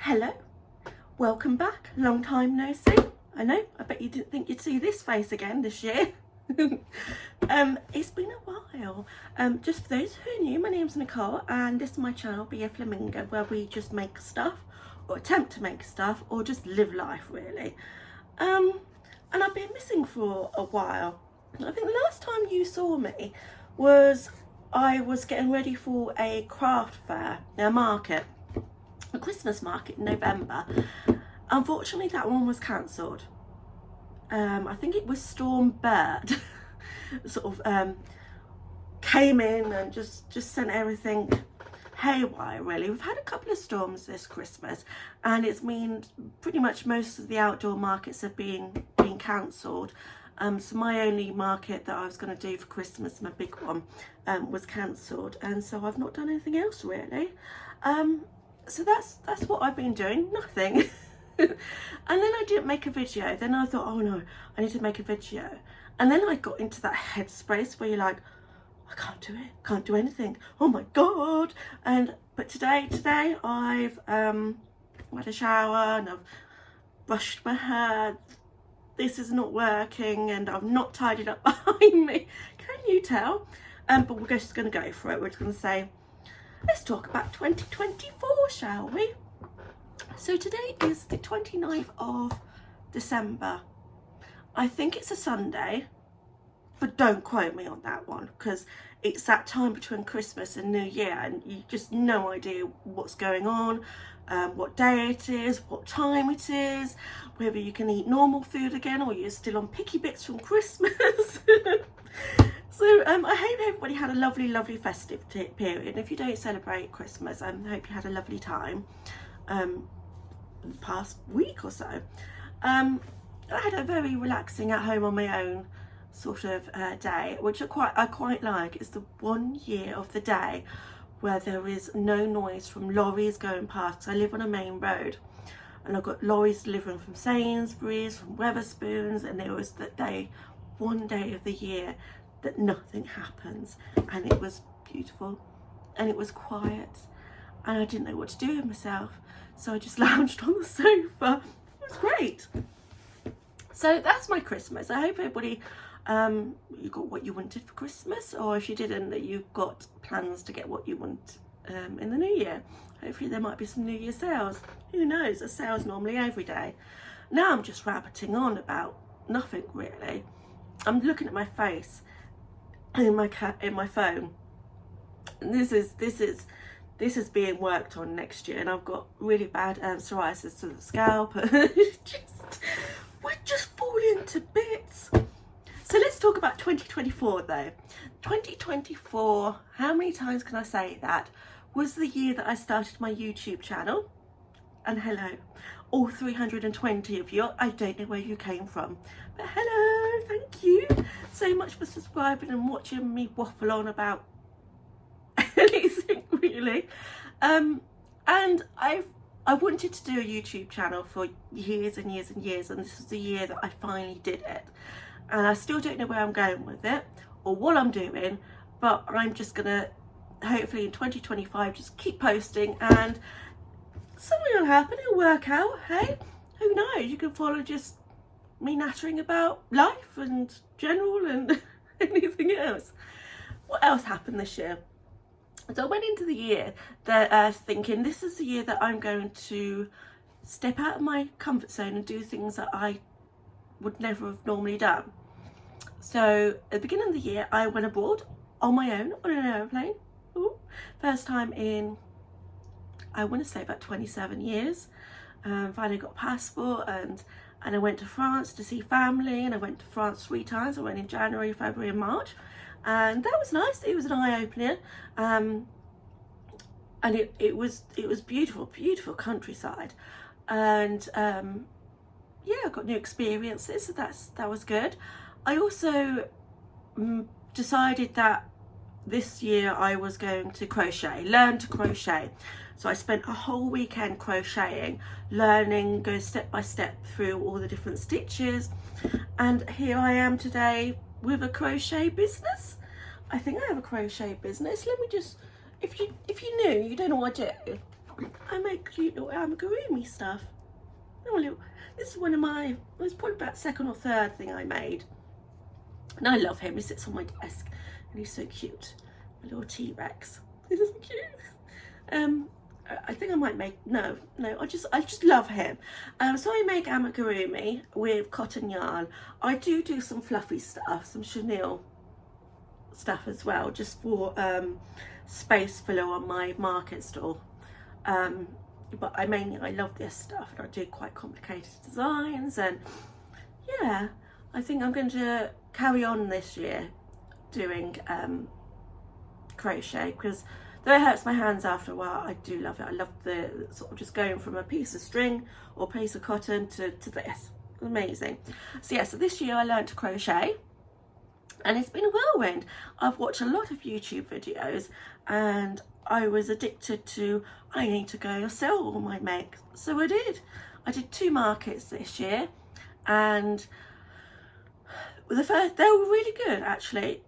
Hello, welcome back. Long time no see. I know, I bet you didn't think you'd see this face again this year. It's been a while. Just for those who are new, my name's Nicole and this is my channel, Be a Flamingo, where we just make stuff or attempt to make stuff or just live life really. And I've been missing for a while. I think the last time you saw me was I was getting ready for a craft fair, a market, a Christmas market in November. Unfortunately that one was cancelled. I think it was Storm Bird sort of came in and just sent everything haywire really. We've had a couple of storms this Christmas and it's mean pretty much most of the outdoor markets have been cancelled. So my only market that I was going to do for Christmas, my big one, was cancelled, and so I've not done anything else really. So that's what I've been doing, nothing. And then I didn't make a video. Then I thought, oh no, I need to make a video. And then I got into that headspace where you're like, I can't do it, can't do anything, oh my god. But today I've had a shower and I've brushed my hair. This is not working and I've not tidied up behind me, can you tell? But we're just going to go for it. We're just going to say, let's talk about 2024, shall we? So today is the 29th of December. I think it's a Sunday, but don't quote me on that one because it's that time between Christmas and New Year and you just no idea what's going on, what day it is, what time it is, whether you can eat normal food again or you're still on picky bits from Christmas. So I hope everybody had a lovely festive period. If you don't celebrate Christmas, I hope you had a lovely time the past week or so. I had a very relaxing at home on my own sort of day, which I quite like. It's the 1 year of the day where there is no noise from lorries going past. I live on a main road and I've got lorries delivering from Sainsbury's, from Wetherspoons, and there was that day, 1 day of the year that nothing happens, and it was beautiful and it was quiet and I didn't know what to do with myself, so I just lounged on the sofa. It was great. So that's my Christmas. I hope everybody you got what you wanted for Christmas, or if you didn't, that you've got plans to get what you want in the new year. Hopefully there might be some New Year sales. Who knows, a sale's normally every day. Now I'm just rabbiting on about nothing really. I'm looking at my face in my phone, and this is being worked on next year, and I've got really bad psoriasis to the scalp. We're just falling to bits. So let's talk about 2024 though. 2024, how many times can I say that, was the year that I started my YouTube channel. And hello, all 320 of you, I don't know where you came from, but hello, thank you so much for subscribing and watching me waffle on about anything really. And I wanted to do a YouTube channel for years and years and years, and this was the year that I finally did it. And I still don't know where I'm going with it or what I'm doing, but I'm just gonna hopefully in 2025 just keep posting and something will happen, it'll work out. Hey, who knows, you can follow just me nattering about life and general and anything else. What else happened this year? So I went into the year that thinking this is the year that I'm going to step out of my comfort zone and do things that I would never have normally done. So at the beginning of the year I went abroad on my own on an aeroplane. Ooh, first time in, I want to say about 27 years. Finally got a passport and I went to France to see family, and I went to France 3 times. I went in January, February and March, and that was nice. It was an eye-opener, and it was beautiful countryside, and yeah, I got new experiences, so that was good. I also decided that this year I was going to learn to crochet. So I spent a whole weekend crocheting, learning, go step by step through all the different stitches, and here I am today with a crochet business. I think I have a crochet business. Let me just, if you knew, you don't know what I do. I make cute little amigurumi stuff. This is one of my, it was probably about second or third thing I made. And I love him. He sits on my desk and he's so cute. A little T-Rex. He's so cute. I think I might make, no, I just love him. So I make amigurumi with cotton yarn. I do some fluffy stuff, some chenille stuff as well, just for space filler on my market stall. But I love this stuff, and I do quite complicated designs, and yeah, I think I'm going to carry on this year doing crochet, because though it hurts my hands after a while, I do love it. I love the sort of just going from a piece of string or piece of cotton to this. Amazing. So yeah, so this year I learned to crochet, and it's been a whirlwind. I've watched a lot of YouTube videos, and I was addicted to, I need to go sell all my makes. So I did. I did 2 markets this year, and the first, they were really good actually.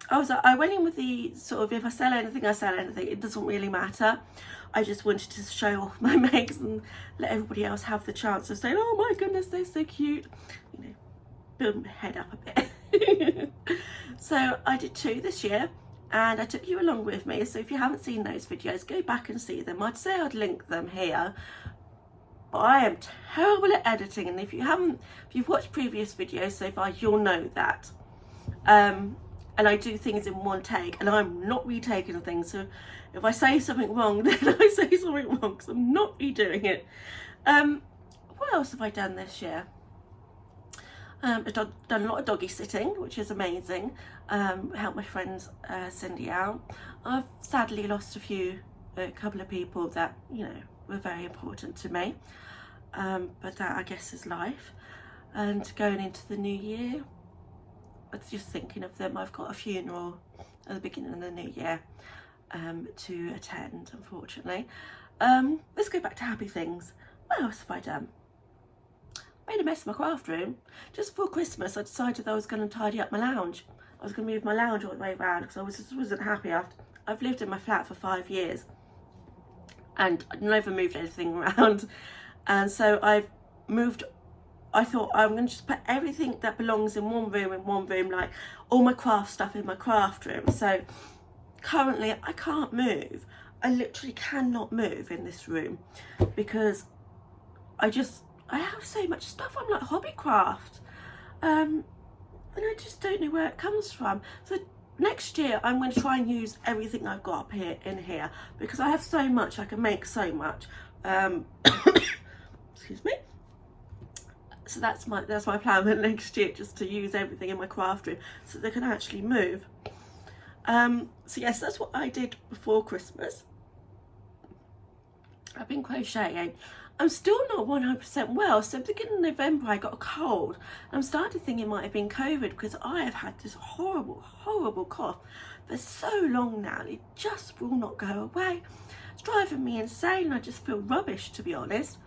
I went in with the sort of, if I sell anything, I sell anything. It doesn't really matter. I just wanted to show off my makes and let everybody else have the chance of saying, oh my goodness, they're so cute. You know, build my head up a bit. So I did 2 this year, and I took you along with me. So if you haven't seen those videos, go back and see them. I'd say I'd link them here, but I am terrible at editing, and if you've watched previous videos so far, you'll know that. And I do things in one take, and I'm not retaking things. So if I say something wrong, then I say something wrong, because I'm not redoing it. What else have I done this year? I've done a lot of doggy sitting, which is amazing. Helped my friend Cindy out. I've sadly lost a couple of people that, you know, were very important to me. But that, I guess, is life. And going into the new year, I was just thinking of them. I've got a funeral at the beginning of the new year to attend, unfortunately. Let's go back to happy things. What else have I done? Made a mess of my craft room. Just before Christmas, I decided that I was going to tidy up my lounge. I was going to move my lounge all the way around, because I just wasn't happy. I've lived in my flat for 5 years, and I'd never moved anything around. And so I've moved. I thought, I'm going to just put everything that belongs in one room, like all my craft stuff in my craft room. So currently I can't move. I literally cannot move in this room, because I have so much stuff. I'm like hobbycraft, and I just don't know where it comes from. So next year I'm going to try and use everything I've got up here in here, because I have so much. I can make so much. Excuse me. So that's my plan for next year, just to use everything in my craft room so they can actually move. So yes, that's what I did before Christmas. I've been crocheting. I'm still not 100% well. So beginning of November I got a cold. I'm starting to think it might have been COVID, because I have had this horrible cough for so long now. It just will not go away. It's driving me insane. I just feel rubbish, to be honest.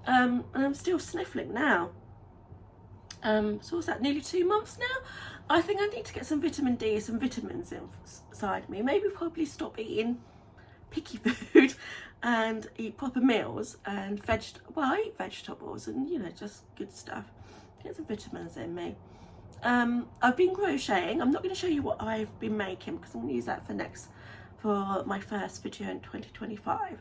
And I'm still sniffling now. So what's that, nearly 2 months now? I think I need to get some vitamin D, some vitamins inside me. Maybe probably stop eating picky food and eat proper meals, and I eat vegetables and, you know, just good stuff. Get some vitamins in me. I've been crocheting. I'm not going to show you what I've been making, because I'm going to use that for my first video in 2025.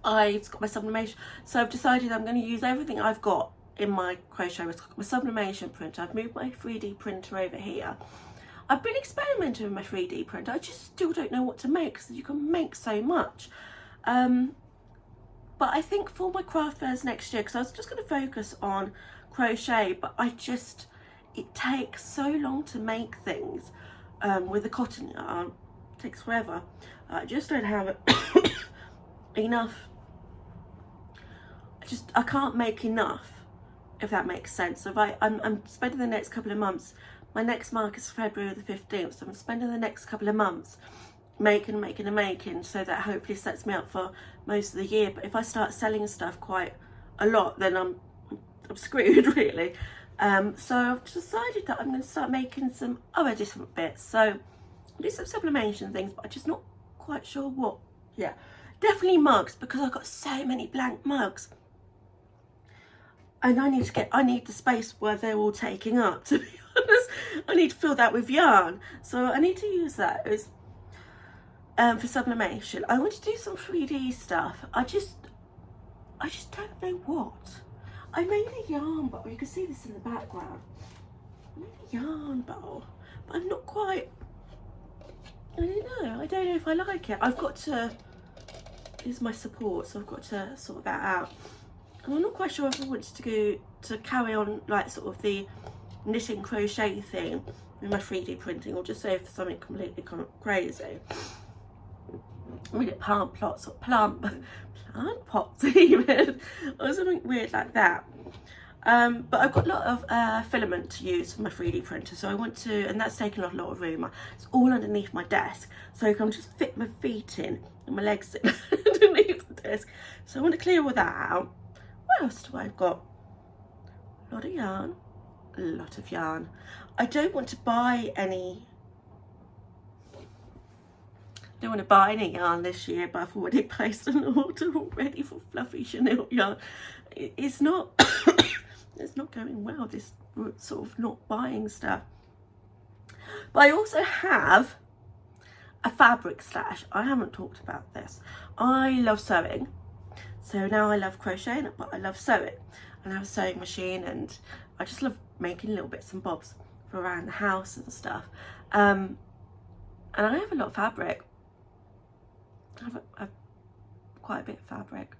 I've got my sublimation, so I've decided I'm going to use everything I've got in my crochet. My sublimation printer. I've moved my 3D printer over here. I've been experimenting with my 3D printer. I just still don't know what to make, because you can make so much. But I think for my craft fairs next year, because I was just going to focus on crochet, but it takes so long to make things with the cotton yarn. It takes forever. I just don't have enough. I can't make enough, if that makes sense. So if I'm spending the next couple of months, my next mark is February the 15th, so I'm spending the next couple of months making, so that hopefully sets me up for most of the year. But if I start selling stuff quite a lot, then I'm screwed, really. So I've decided that I'm going to start making some other different bits. So I do some sublimation things, but I'm just not quite sure what. Yeah, definitely mugs, because I've got so many blank mugs. And I need the space where they're all taking up, to be honest. I need to fill that with yarn. So I need to use those for sublimation. I want to do some 3D stuff. I just don't know what. I made a yarn bowl. You can see this in the background. I made a yarn bowl, but I'm not quite, I don't know if I like it. I've got to, here's my support, so I've got to sort that out. And I'm not quite sure if I want to go to carry on like sort of the knitting crochet thing with my 3D printing, or just go for something completely crazy. We get plant pots even, or something weird like that. But I've got a lot of filament to use for my 3D printer, so I want to, and that's taking up a lot of room. It's all underneath my desk, so I can just fit my feet in and my legs sit underneath the desk. So I want to clear all that out. What else do I got? A lot of yarn, a lot of yarn. I don't want to buy any. Don't want to buy any yarn this year, but I've already placed an order already for fluffy chenille yarn. It's not it's not going well, this sort of not buying stuff. But I also have a fabric stash. I haven't talked about this. I love sewing, so now I love crocheting, but I love sewing, and I have a sewing machine, and I just love making little bits and bobs for around the house and stuff. And I have a lot of fabric. I have quite a bit of fabric.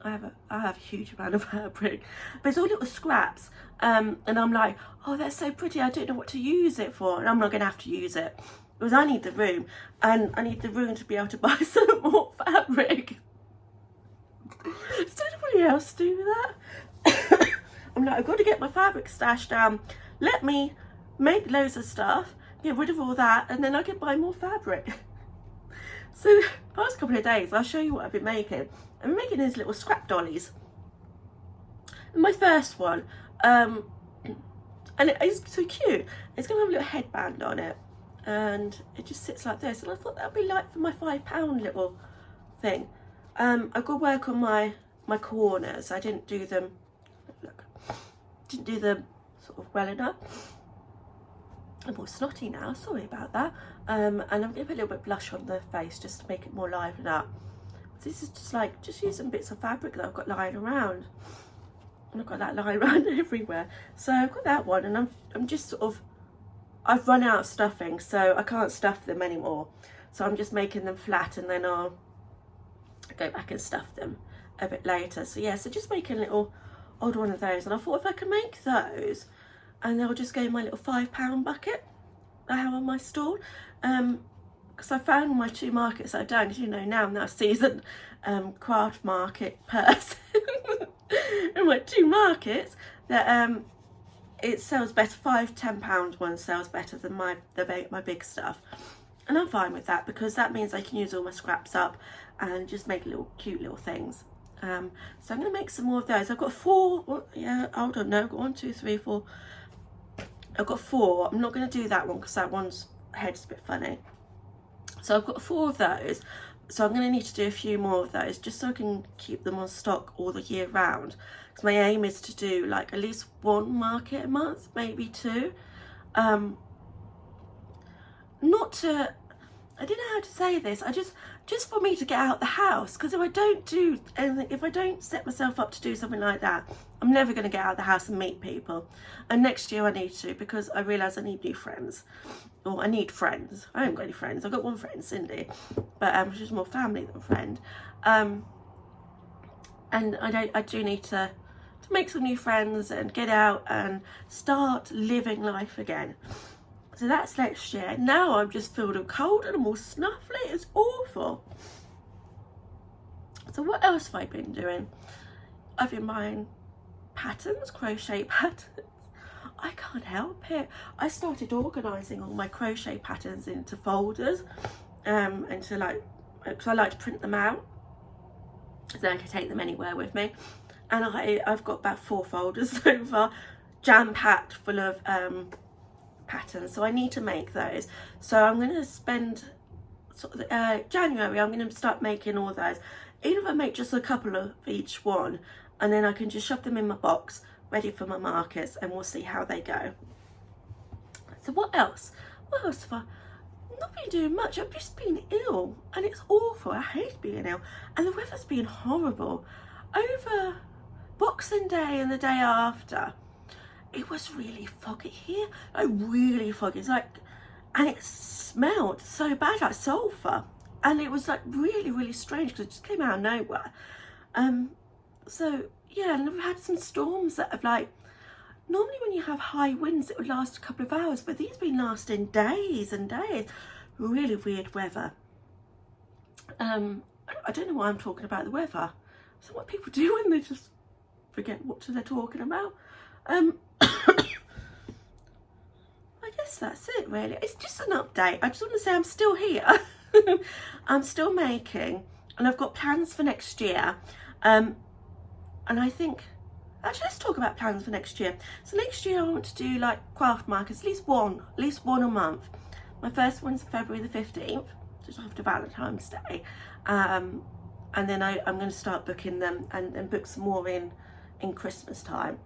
I have a huge amount of fabric, but it's all little scraps. And I'm like, oh, that's so pretty. I don't know what to use it for, and I'm not going to have to use it because I need the room, and I need the room to be able to buy some more fabric. Does anybody else do that? I'm like, I've got to get my fabric stash down. Let me make loads of stuff, get rid of all that, and then I can buy more fabric. So the past couple of days, I'll show you what I've been making. I'm making these little scrap dollies. And my first one, and it's so cute. It's going to have a little headband on it, and it just sits like this. And I thought that would be like for my £5 little thing. I've got to work on my corners. I didn't do them. Look, didn't do them sort of well enough. I'm all snotty now, sorry about that. And I'm going to put a little bit of blush on the face just to make it more livened up. This is just using bits of fabric that I've got lying around. And I've got that lying around everywhere. So I've got that one, and I'm just sort of, I've run out of stuffing, so I can't stuff them anymore. So I'm just making them flat, and then I'll go back and stuff them a bit later. So yeah, so just making a little odd one of those. And I thought if I can make those, and they'll just go in my little £5 bucket I have on my stall. Because I found my 2 markets I've done, as you know, now I'm now a seasoned craft market person. In my 2 markets, that it sells better. £5–10 one sells better than my big stuff, and I'm fine with that because that means I can use all my scraps up and just make cute little things. So I'm going to make some more of those. I've got 4. Well, yeah, hold on, no, I've got 1, 2, 3, 4. I've got 4. I'm not going to do that one because that one's head's a bit funny. So I've got 4 of those. So I'm going to need to do a few more of those just so I can keep them on stock all the year round. Because my aim is to do like at least 1 market a month, maybe 2. Not to, I don't know how to say this. Just for me to get out the house. Because if I don't do anything, if I don't set myself up to do something like that, I'm never going to get out of the house and meet people. And next year I need to, because I realise I need new friends. Or I need friends. I haven't got any friends. I've got 1 friend, Cindy, but she's more family than friend. And I do need to make some new friends and get out and start living life again. So that's next year. Now I'm just filled with cold and I'm all snuffly. It's awful. So what else have I been doing? I've been buying patterns, crochet patterns. I can't help it. I started organising all my crochet patterns into folders, and to because I like to print them out, so I can take them anywhere with me. And I've got about 4 folders so far, jam-packed full of patterns. So I need to make those. So I'm going to spend sort of January, I'm going to start making all those. Even if I make just a couple of each one, and then I can just shove them in my box, ready for my markets, and we'll see how they go. So what else? What else have I not been doing much? I've just been ill, and it's awful. I hate being ill, and the weather's been horrible. Over Boxing Day and the day after, it was really foggy here, like really foggy. It's like, and it smelled so bad, like sulphur, and it was like really strange because it just came out of nowhere. So yeah, and I've had some storms that have like, normally when you have high winds it would last a couple of hours, but these have been lasting days and days. Really weird weather. I don't know why I'm talking about the weather. So what people do when they just forget what they're talking about. I guess that's it really. It's just an update. I just want to say I'm still here. I'm still making, and I've got plans for next year. And I think, actually let's talk about plans for next year. So next year I want to do like craft markets, at least one a month. My first one's February the 15th, just after Valentine's Day. And then I'm going to start booking them and book some more in Christmas time.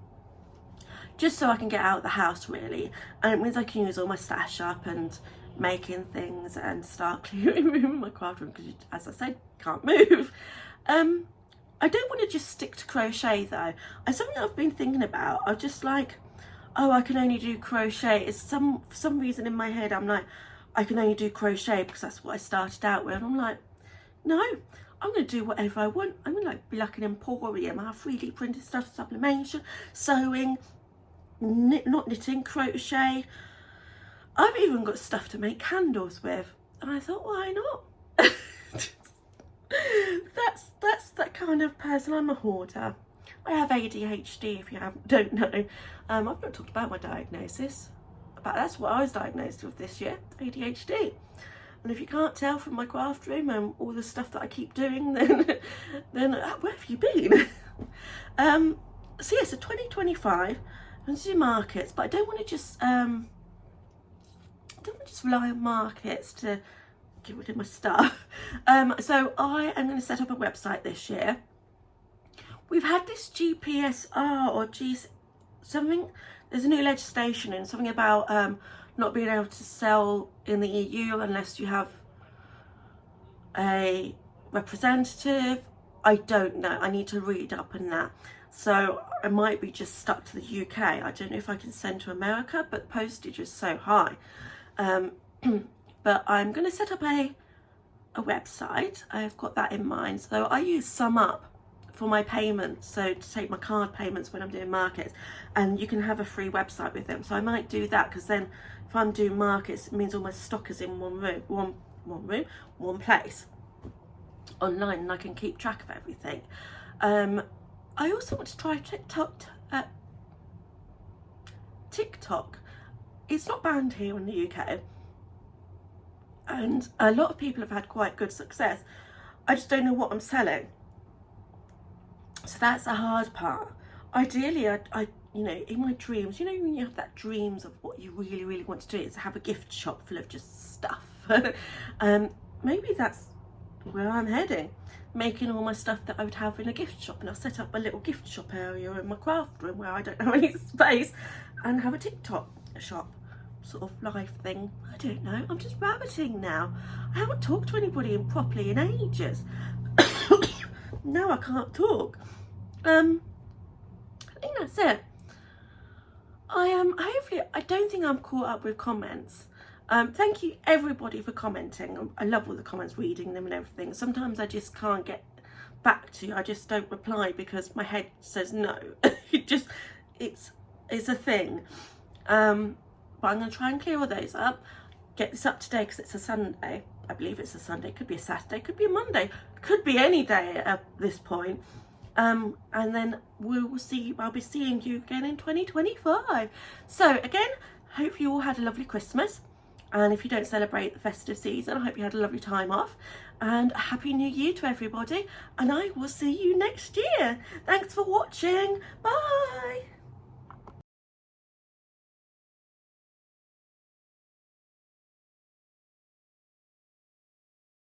Just so I can get out of the house really. And it means I can use all my stash up and making things and start clearing my craft room, because as I said, can't move. I don't want to just stick to crochet though. It's something I've been thinking about. I'm just like, oh, I can only do crochet. It's for some reason in my head I'm like, I can only do crochet because that's what I started out with. And I'm like, no, I'm going to do whatever I want. I'm going to be like an emporium. I have 3D printed stuff, sublimation, sewing, not knitting, crochet. I've even got stuff to make candles with. And I thought, why not? That's that kind of person. I'm a hoarder. I have ADHD, if you don't know. I've not talked about my diagnosis. But that's what I was diagnosed with this year, ADHD. And if you can't tell from my craft room and all the stuff that I keep doing, then where have you been? So yeah, so 2025, I'm going to do markets, but I don't want to just rely on markets to get rid of my stuff. So I am going to set up a website this year. We've had this GPSR or something. There's a new legislation and something about not being able to sell in the EU unless you have a representative. I don't know. I need to read up on that. So I might be just stuck to the UK. I don't know if I can send to America, but the postage is so high. But I'm going to set up a website. I've got that in mind. So I use SumUp for my payments, so to take my card payments when I'm doing markets, and you can have a free website with them. So I might do that, because then if I'm doing markets, it means all my stock is in one place online, and I can keep track of everything. I also want to try TikTok. It's not banned here in the UK, and a lot of people have had quite good success. I just don't know what I'm selling. So that's the hard part. Ideally, I you know, in my dreams, you know, when you have that dreams of what you really want to do, is have a gift shop full of just stuff. Maybe that's where I'm heading, making all my stuff that I would have in a gift shop, and I'll set up a little gift shop area in my craft room where I don't have any space, and have a TikTok shop sort of live thing. I don't know, I'm just rabbiting now. I haven't talked to anybody properly in ages. Now I can't talk. I think that's it. Hopefully, I don't think I'm caught up with comments. Thank you everybody for commenting. I love all the comments, reading them and everything. Sometimes I just can't get back to you. I just don't reply because my head says no. it's a thing. But I'm going to try and clear all those up. Get this up today because it's a Sunday. I believe it's a Sunday. Could be a Saturday. Could be a Monday. Could be any day at this point. And then we'll see. I'll be seeing you again in 2025. So again, hope you all had a lovely Christmas. And if you don't celebrate the festive season, I hope you had a lovely time off. And a Happy New Year to everybody. And I will see you next year. Thanks for watching. Bye.